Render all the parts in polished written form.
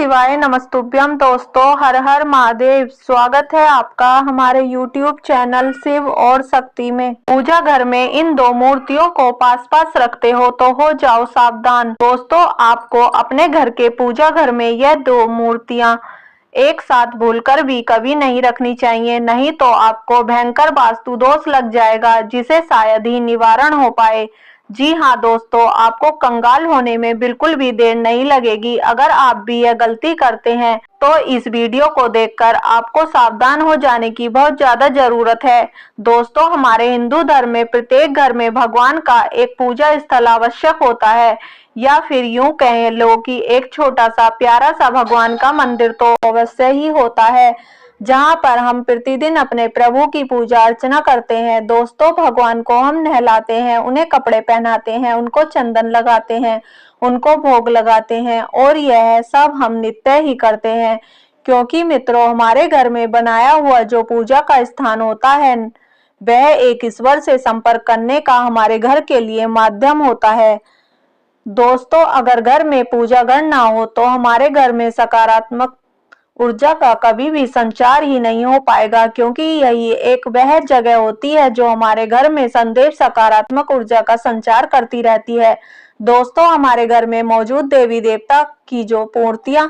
शिवाय नमस्तुभ्यम। दोस्तों, हर हर महादेव। स्वागत है आपका हमारे YouTube चैनल शिव और शक्ति में। पूजा घर में इन दो मूर्तियों को पास पास रखते हो तो हो जाओ सावधान। दोस्तों, आपको अपने घर के पूजा घर में यह दो मूर्तियां एक साथ भूलकर भी कभी नहीं रखनी चाहिए, नहीं तो आपको भयंकर वास्तु दोष लग जाएगा, जिसे शायद ही निवारण हो पाए। जी हाँ दोस्तों, आपको कंगाल होने में बिल्कुल भी देर नहीं लगेगी। अगर आप भी यह गलती करते हैं तो इस वीडियो को देखकर आपको सावधान हो जाने की बहुत ज्यादा जरूरत है। दोस्तों, हमारे हिंदू धर्म में प्रत्येक घर में भगवान का एक पूजा स्थल आवश्यक होता है, या फिर यूं कह लो कि एक छोटा सा प्यारा सा भगवान का मंदिर तो अवश्य ही होता है, जहाँ पर हम प्रतिदिन अपने प्रभु की पूजा अर्चना करते हैं। दोस्तों, भगवान को हम नहलाते हैं, उन्हें कपड़े पहनाते हैं, उनको चंदन लगाते हैं, उनको भोग लगाते हैं, और यह सब हम नित्य ही करते हैं, क्योंकि मित्रों, हमारे घर में बनाया हुआ जो पूजा का स्थान होता है वह एक ईश्वर से संपर्क करने का हमारे घर के लिए माध्यम होता है। दोस्तों, अगर घर में पूजा घर ना हो तो हमारे घर में सकारात्मक ऊर्जा का कभी भी संचार ही नहीं हो पाएगा, क्योंकि यही एक वह जगह होती है जो हमारे घर में संदेश सकारात्मक ऊर्जा का संचार करती रहती है। दोस्तों, हमारे घर में मौजूद देवी देवता की जो मूर्तियां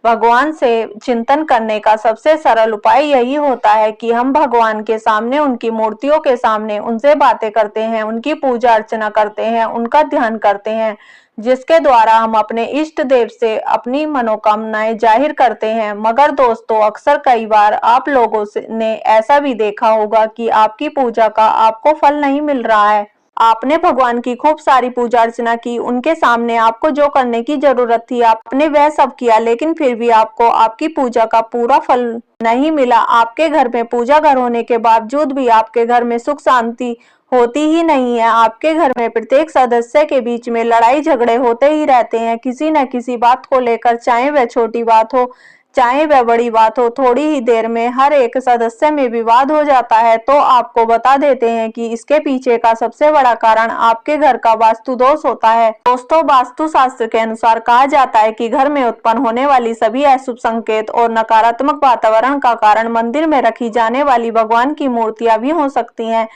भगवान से चिंतन करने का सबसे सरल उपाय यही होता है कि हम भगवान के सामने, उनकी मूर्तियों के सामने उनसे बातें करते हैं, उनकी पूजा अर्चना करते हैं, उनका ध्यान करते हैं, जिसके द्वारा हम अपने इष्ट देव से अपनी मनोकामनाएं जाहिर करते हैं। मगर दोस्तों, अक्सर कई बार आप लोगों ने ऐसा भी देखा होगा कि आपकी पूजा का आपको फल नहीं मिल रहा है। आपने भगवान की खूब सारी पूजा अर्चना की, उनके सामने आपको जो करने की जरूरत थी आपने वह सब किया, लेकिन फिर भी आपको आपकी पूजा का पूरा फल नहीं मिला। आपके घर में पूजा घर होने के बावजूद भी आपके घर में सुख शांति होती ही नहीं है। आपके घर में प्रत्येक सदस्य के बीच में लड़ाई झगड़े होते ही रहते हैं, किसी न किसी बात को लेकर, चाहे वह छोटी बात हो चाहे वह बड़ी बात हो। थोड़ी ही देर में हर एक सदस्य में विवाद हो जाता है। तो आपको बता देते हैं कि इसके पीछे का सबसे बड़ा कारण आपके घर का वास्तु दोष होता है। दोस्तों, वास्तु शास्त्र के अनुसार कहा जाता है कि घर में उत्पन्न होने वाली सभी अशुभ संकेत और नकारात्मक वातावरण का कारण मंदिर में रखी जाने वाली भगवान की मूर्तियां भी हो सकती हैं।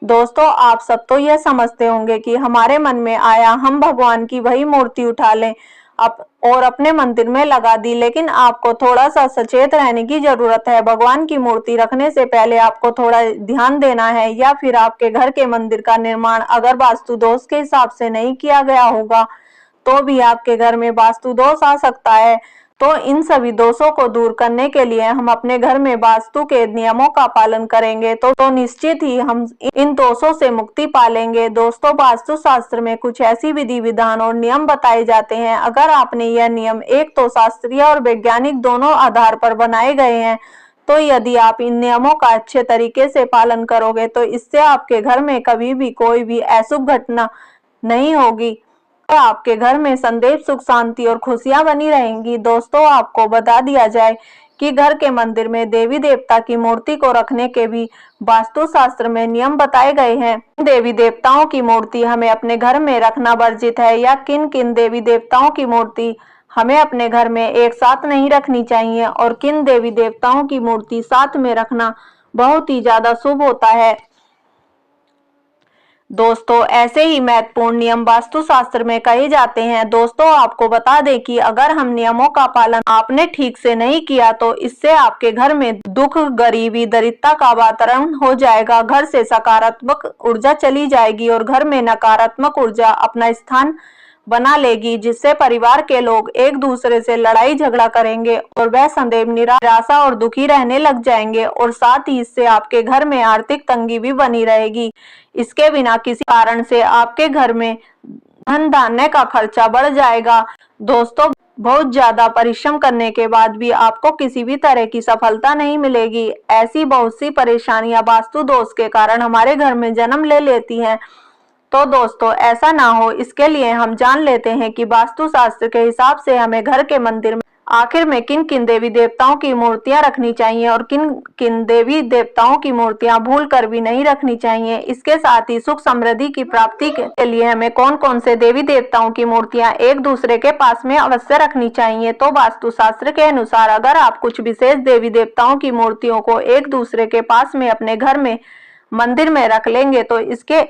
दोस्तों, आप सब तो यह समझते होंगे कि हमारे मन में आया हम भगवान की वही मूर्ति उठा लें और अपने मंदिर में लगा दी, लेकिन आपको थोड़ा सा सचेत रहने की जरूरत है। भगवान की मूर्ति रखने से पहले आपको थोड़ा ध्यान देना है, या फिर आपके घर के मंदिर का निर्माण अगर वास्तु दोष के हिसाब से नहीं किया गया होगा तो भी आपके घर में वास्तु दोष आ सकता है। तो इन सभी दोषों को दूर करने के लिए हम अपने घर में वास्तु के नियमों का पालन करेंगे तो निश्चित ही हम इन दोषों से मुक्ति पालेंगे। दोस्तों, वास्तु शास्त्र में कुछ ऐसी विधि विधान और नियम बताए जाते हैं। अगर आपने यह नियम एक तो शास्त्रीय और वैज्ञानिक दोनों आधार पर बनाए गए हैं, तो यदि आप इन नियमों का अच्छे तरीके से पालन करोगे तो इससे आपके घर में कभी भी कोई भी अशुभ घटना नहीं होगी, आपके घर में संदेश, सुख शांति और खुशियां बनी रहेंगी। दोस्तों, आपको बता दिया जाए कि घर के मंदिर में देवी देवता की मूर्ति को रखने के भी वास्तु शास्त्र में नियम बताए गए हैं। देवी देवताओं की मूर्ति हमें अपने घर में रखना वर्जित है, या किन किन देवी देवताओं की मूर्ति हमें अपने घर में एक साथ नहीं रखनी चाहिए, और किन देवी देवताओं की मूर्ति साथ में रखना बहुत ही ज्यादा शुभ होता है। दोस्तों, ऐसे ही महत्वपूर्ण नियम वास्तु शास्त्र में कहे जाते हैं। दोस्तों, आपको बता दें कि अगर हम नियमों का पालन आपने ठीक से नहीं किया तो इससे आपके घर में दुख, गरीबी, दरिद्रता का वातावरण हो जाएगा। घर से सकारात्मक ऊर्जा चली जाएगी और घर में नकारात्मक ऊर्जा अपना स्थान बना लेगी, जिससे परिवार के लोग एक दूसरे से लड़ाई झगड़ा करेंगे और वह सदैव निराशा और दुखी रहने लग जाएंगे, और साथ ही इससे आपके घर में आर्थिक तंगी भी बनी रहेगी। इसके बिना किसी कारण से आपके घर में धन धान्य का खर्चा बढ़ जाएगा। दोस्तों, बहुत ज्यादा परिश्रम करने के बाद भी आपको किसी भी तरह की सफलता नहीं मिलेगी। ऐसी बहुत सी परेशानियां वास्तु दोष के कारण हमारे घर में जन्म ले लेती हैं। तो दोस्तों, ऐसा ना हो इसके लिए हम जान लेते हैं कि वास्तु शास्त्र के हिसाब से हमें घर के मंदिर में आखिर में किन किन देवी देवताओं की मूर्तियां रखनी चाहिए और किन किन देवी देवताओं की मूर्तियां भूल कर भी नहीं रखनी चाहिए। इसके साथ ही सुख समृद्धि की प्राप्ति के लिए हमें कौन कौन से देवी देवताओं की मूर्तियां एक दूसरे के पास में अवश्य रखनी चाहिए। तो वास्तुशास्त्र के अनुसार अगर आप कुछ विशेष देवी देवताओं की मूर्तियों को एक दूसरे के पास में अपने घर में मंदिर में रख लेंगे तो इसके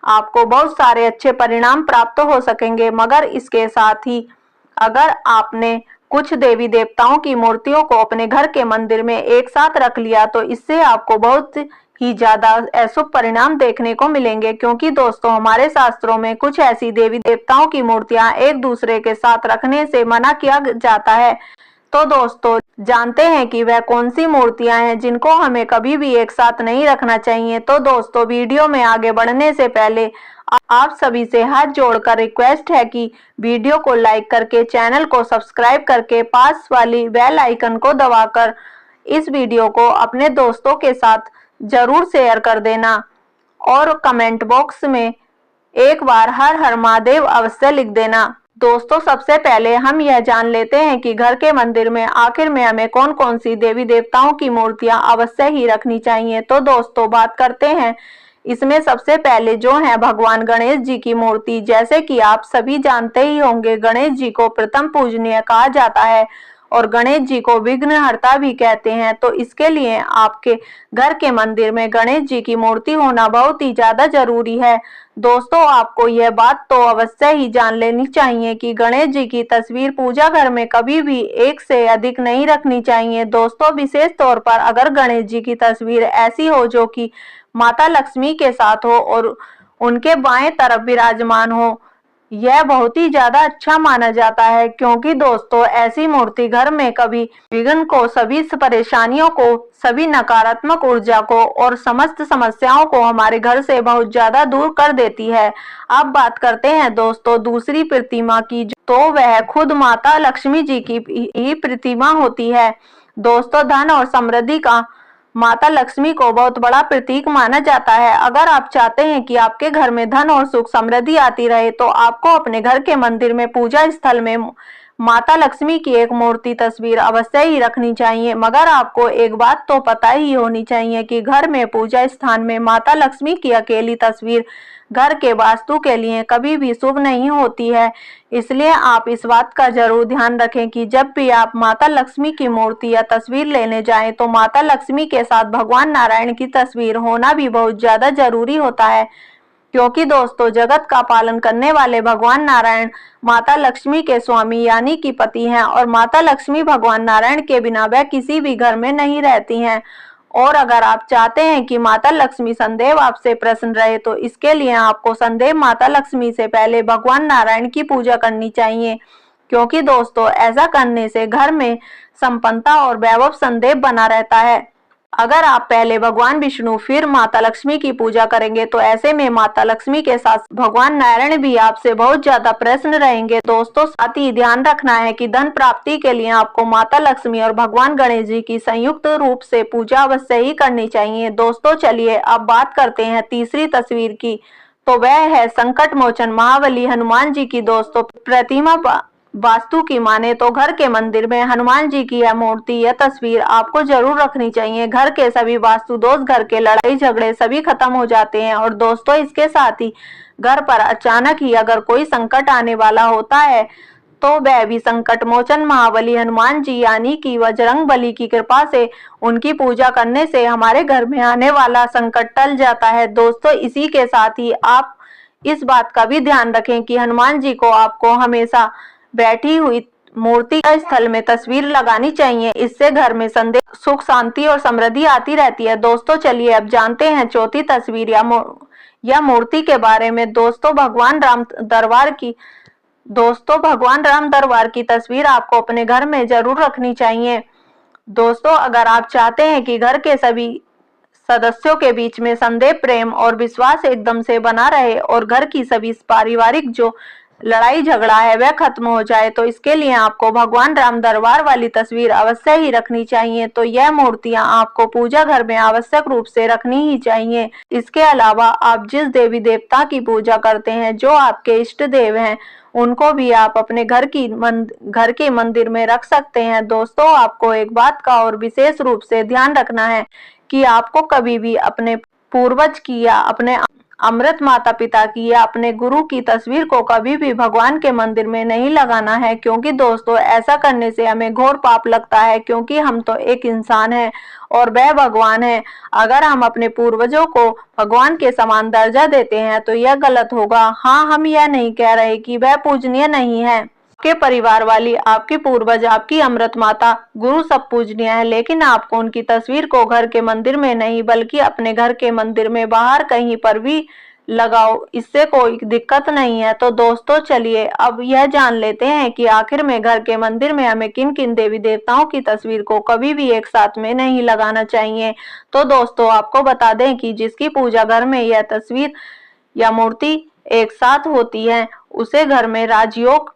आपको बहुत सारे अच्छे परिणाम प्राप्त हो सकेंगे। मगर इसके साथ ही अगर आपने कुछ देवी देवताओं की मूर्तियों को अपने घर के मंदिर में एक साथ रख लिया तो इससे आपको बहुत ही ज्यादा अशुभ परिणाम देखने को मिलेंगे, क्योंकि दोस्तों हमारे शास्त्रों में कुछ ऐसी देवी देवताओं की मूर्तियां एक दूसरे के साथ रखने से मना किया जाता है। तो दोस्तों जानते हैं कि वह कौन सी मूर्तियां हैं जिनको हमें कभी भी एक साथ नहीं रखना चाहिए। तो दोस्तों वीडियो में आगे बढ़ने से पहले आप सभी से हाथ जोड़कर रिक्वेस्ट है कि वीडियो को लाइक करके चैनल को सब्सक्राइब करके पास वाली बेल आइकन को दबाकर इस वीडियो को अपने दोस्तों के साथ जरूर शेयर कर देना और कमेंट बॉक्स में एक बार हर हर महादेव अवश्य लिख देना। दोस्तों सबसे पहले हम यह जान लेते हैं कि घर के मंदिर में आखिर में हमें कौन कौन सी देवी देवताओं की मूर्तियां अवश्य ही रखनी चाहिए। तो दोस्तों बात करते हैं इसमें सबसे पहले जो है भगवान गणेश जी की मूर्ति। जैसे कि आप सभी जानते ही होंगे गणेश जी को प्रथम पूजनीय कहा जाता है और गणेश जी को विघ्नहर्ता भी कहते हैं। तो इसके लिए आपके घर के मंदिर में गणेश जी की मूर्ति होना बहुत ही ज्यादा जरूरी है। दोस्तों आपको यह बात तो अवश्य ही जान लेनी चाहिए कि गणेश जी की तस्वीर पूजा घर में कभी भी एक से अधिक नहीं रखनी चाहिए। दोस्तों विशेष तौर पर अगर गणेश जी की तस्वीर ऐसी हो जो कि माता लक्ष्मी के साथ हो और उनके बाएं तरफ विराजमान हो, यह बहुत ही ज्यादा अच्छा माना जाता है, क्योंकि दोस्तों ऐसी मूर्ति घर में कभी विघ्न को, सभी परेशानियों को, सभी नकारात्मक ऊर्जा को और समस्त समस्याओं को हमारे घर से बहुत ज्यादा दूर कर देती है। अब बात करते हैं दोस्तों दूसरी प्रतिमा की, तो वह खुद माता लक्ष्मी जी की ही प्रतिमा होती है। दोस्तों धन और समृद्धि का माता लक्ष्मी को बहुत बड़ा प्रतीक माना जाता है। अगर आप चाहते हैं कि आपके घर में धन और सुख समृद्धि आती रहे तो आपको अपने घर के मंदिर में पूजा स्थल में माता लक्ष्मी की एक मूर्ति तस्वीर अवश्य ही रखनी चाहिए। मगर आपको एक बात तो पता ही होनी चाहिए कि घर में पूजा स्थान में माता लक्ष्मी की अकेली तस्वीर घर के वास्तु के लिए कभी भी शुभ नहीं होती है। इसलिए आप इस बात का जरूर ध्यान रखें कि जब भी आप माता लक्ष्मी की मूर्ति या तस्वीर लेने जाएं तो माता लक्ष्मी के साथ भगवान नारायण की तस्वीर होना भी बहुत ज्यादा जरूरी होता है, क्योंकि दोस्तों जगत का पालन करने वाले भगवान नारायण माता लक्ष्मी के स्वामी यानी कि पति हैं और माता लक्ष्मी भगवान नारायण के बिना वह किसी भी घर में नहीं रहती हैं। और अगर आप चाहते हैं कि माता लक्ष्मी सदैव आपसे प्रसन्न रहे तो इसके लिए आपको सदैव माता लक्ष्मी से पहले भगवान नारायण की पूजा करनी चाहिए, क्योंकि दोस्तों ऐसा करने से घर में संपन्नता और वैभव सदैव बना रहता है। अगर आप पहले भगवान विष्णु फिर माता लक्ष्मी की पूजा करेंगे तो ऐसे में माता लक्ष्मी के साथ भगवान नारायण भी आपसे बहुत ज्यादा प्रसन्न रहेंगे। दोस्तों साथ ही ध्यान रखना है कि धन प्राप्ति के लिए आपको माता लक्ष्मी और भगवान गणेश जी की संयुक्त रूप से पूजा अवश्य ही करनी चाहिए। दोस्तों चलिए अब बात करते हैं तीसरी तस्वीर की, तो वह है संकट मोचन महाबली हनुमान जी की। दोस्तों प्रतिमा वास्तु की माने तो घर के मंदिर में हनुमान जी की यह मूर्ति या तस्वीर आपको जरूर रखनी चाहिए। घर के सभी वास्तु दोष, घर के लड़ाई झगड़े सभी खत्म हो जाते हैं। और दोस्तों इसके साथ ही घर पर अचानक ही अगर कोई संकट आने वाला होता है तो वह भी संकट मोचन महाबली हनुमान जी यानी कि बजरंग बली की कृपा से उनकी पूजा करने से हमारे घर में आने वाला संकट टल जाता है। दोस्तों इसी के साथ ही आप इस बात का भी ध्यान रखें कि हनुमान जी को आपको हमेशा बैठी हुई मूर्ति स्थल में तस्वीर लगानी चाहिए। इससे घर में संदेह, सुख, शांति और समृद्धि आती रहती है। दोस्तों चलिए अब जानते हैं चौथी तस्वीर या मूर्ति के बारे में। दोस्तों भगवान राम दरबार की तस्वीर आपको अपने घर में जरूर रखनी चाहिए। दोस्तों अगर आप चाहते हैं कि घर के सभी सदस्यों के बीच में संदेह, प्रेम और विश्वास एकदम से बना रहे और घर की सभी पारिवारिक जो लड़ाई झगड़ा है वह खत्म हो जाए तो इसके लिए आपको भगवान राम दरबार वाली तस्वीर अवश्य ही रखनी चाहिए। तो यह मूर्तियां आपको पूजा घर में आवश्यक रूप से रखनी ही चाहिए। इसके अलावा आप जिस देवी देवता की पूजा करते हैं, जो आपके इष्ट देव हैं, उनको भी आप अपने घर के मंदिर में रख सकते हैं। दोस्तों, आपको एक बात का और विशेष रूप से ध्यान रखना है कि आपको कभी भी अपने पूर्वज की या अपने अमृत माता पिता की या अपने गुरु की तस्वीर को कभी भी भगवान के मंदिर में नहीं लगाना है, क्योंकि दोस्तों ऐसा करने से हमें घोर पाप लगता है, क्योंकि हम तो एक इंसान हैं और वह भगवान है। अगर हम अपने पूर्वजों को भगवान के समान दर्जा देते हैं तो यह गलत होगा। हाँ, हम यह नहीं कह रहे कि वह पूजनीय नहीं है। आपके परिवार वाली, आपकी पूर्वज, आपकी अमृत माता, गुरु सब पूजनीय है, लेकिन आपको उनकी तस्वीर को घर के मंदिर में नहीं बल्कि अपने घर के मंदिर में बाहर कहीं पर भी लगाओ, इससे कोई दिक्कत नहीं है। तो दोस्तों चलिए अब यह जान लेते हैं कि आखिर में घर के मंदिर में हमें किन किन देवी देवताओं की तस्वीर को कभी भी एक साथ में नहीं लगाना चाहिए। तो दोस्तों आपको बता दें कि जिसकी पूजा घर में यह तस्वीर या मूर्ति एक साथ होती है उसे घर में राजयोग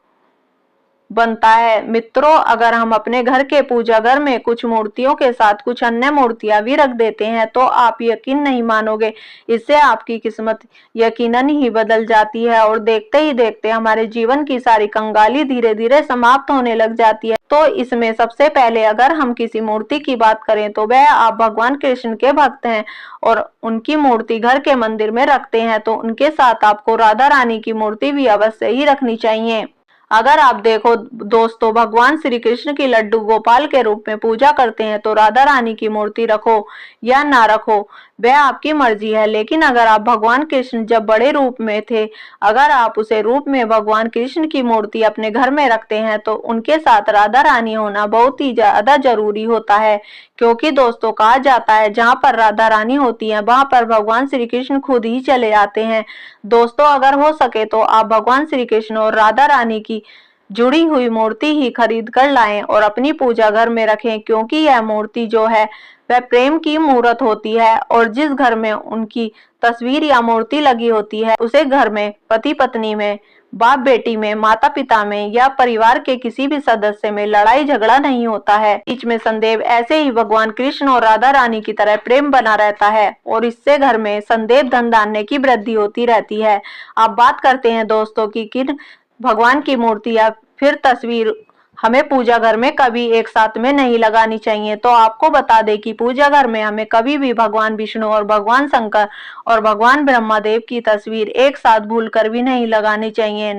बनता है। मित्रों, अगर हम अपने घर के पूजा घर में कुछ मूर्तियों के साथ कुछ अन्य मूर्तियां भी रख देते हैं तो आप यकीन नहीं मानोगे, इससे आपकी किस्मत यकीनन ही बदल जाती है और देखते ही देखते हमारे जीवन की सारी कंगाली धीरे धीरे समाप्त होने लग जाती है। तो इसमें सबसे पहले अगर हम किसी मूर्ति की बात करें तो वह आप भगवान कृष्ण के भक्त हैं और उनकी मूर्ति घर के मंदिर में रखते हैं तो उनके साथ आपको राधा रानी की मूर्ति भी अवश्य ही रखनी चाहिए। अगर आप देखो दोस्तों, भगवान श्री कृष्ण की लड्डू गोपाल के रूप में पूजा करते हैं तो राधा रानी की मूर्ति रखो या ना रखो वह आपकी मर्जी है, लेकिन अगर आप भगवान कृष्ण जब बड़े रूप में थे, अगर आप उसे रूप में भगवान कृष्ण की मूर्ति अपने घर में रखते हैं तो उनके साथ राधा रानी होना बहुत ही ज्यादा जरूरी होता है, क्योंकि दोस्तों कहा जाता है जहाँ पर राधा रानी होती है वहां पर भगवान श्री कृष्ण खुद ही चले आते हैं। दोस्तों अगर हो सके तो आप भगवान श्री कृष्ण और राधा रानी की जुड़ी हुई मूर्ति ही खरीद कर लाएं और अपनी पूजा घर में रखें, क्योंकि यह मूर्ति जो है वह प्रेम की मूर्त होती है और जिस घर में उनकी तस्वीर या मूर्ति लगी होती है उसे घर में पति पत्नी में, बाप बेटी में, माता पिता में या परिवार के किसी भी सदस्य में लड़ाई झगड़ा नहीं होता है। बीच में संदेह ऐसे ही भगवान कृष्ण और राधा रानी की तरह प्रेम बना रहता है और इससे घर में संदेह धन धान्य की वृद्धि होती रहती है। अब बात करते हैं दोस्तों की किन भगवान की मूर्ति या फिर तस्वीर हमें पूजा घर में कभी एक साथ में नहीं लगानी चाहिए। तो आपको बता दें कि पूजा घर में हमें कभी भी भगवान विष्णु और भगवान शंकर और भगवान ब्रह्मदेव की तस्वीर एक साथ भूलकर भी नहीं लगानी चाहिए,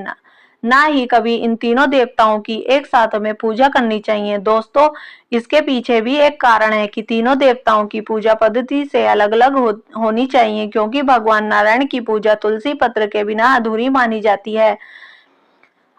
ना ही कभी इन तीनों देवताओं की एक साथ हमें पूजा करनी चाहिए। दोस्तों इसके पीछे भी एक कारण है कि तीनों देवताओं की पूजा पद्धति से अलग अलग होनी चाहिए, क्योंकि भगवान नारायण की पूजा तुलसी पत्र के बिना अधूरी मानी जाती है।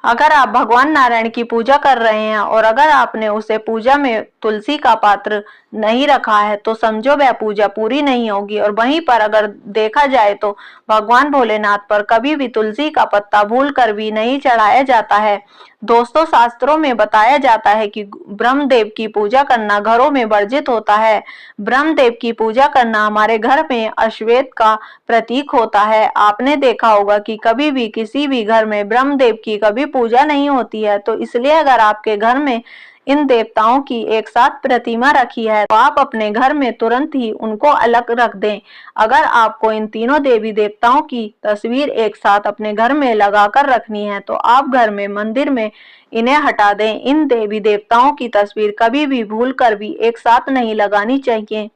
अगर आप भगवान नारायण की पूजा कर रहे हैं और अगर आपने उसे पूजा में तुलसी का पात्र नहीं रखा है तो समझो वह पूजा पूरी नहीं होगी। और वहीं पर अगर देखा जाए तो भगवान भोलेनाथ पर कभी भी तुलसी का पत्ता भूल कर भी नहीं चढ़ाया जाता है। दोस्तों शास्त्रों में बताया जाता है कि ब्रह्मदेव की पूजा करना घरों में वर्जित होता है। ब्रह्मदेव की पूजा करना हमारे घर में अश्वेत का प्रतीक होता है। आपने देखा होगा कि कभी भी किसी भी घर में ब्रह्मदेव की कभी पूजा नहीं होती है, तो इसलिए अगर आपके घर में इन देवताओं की एक साथ प्रतिमा रखी है तो आप अपने घर में तुरंत ही उनको अलग रख दें। अगर आपको इन तीनों देवी देवताओं की तस्वीर एक साथ अपने घर में लगाकर रखनी है तो आप घर में मंदिर में इन्हें हटा दें। इन देवी देवताओं की तस्वीर कभी भी भूल कर भी एक साथ नहीं लगानी चाहिए।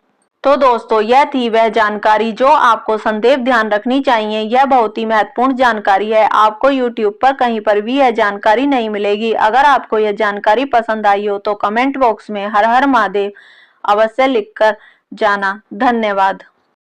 तो दोस्तों यह थी वह जानकारी जो आपको संदेह ध्यान रखनी चाहिए। यह बहुत ही महत्वपूर्ण जानकारी है, आपको YouTube पर कहीं पर भी यह जानकारी नहीं मिलेगी। अगर आपको यह जानकारी पसंद आई हो तो कमेंट बॉक्स में हर हर महादेव अवश्य लिखकर जाना। धन्यवाद।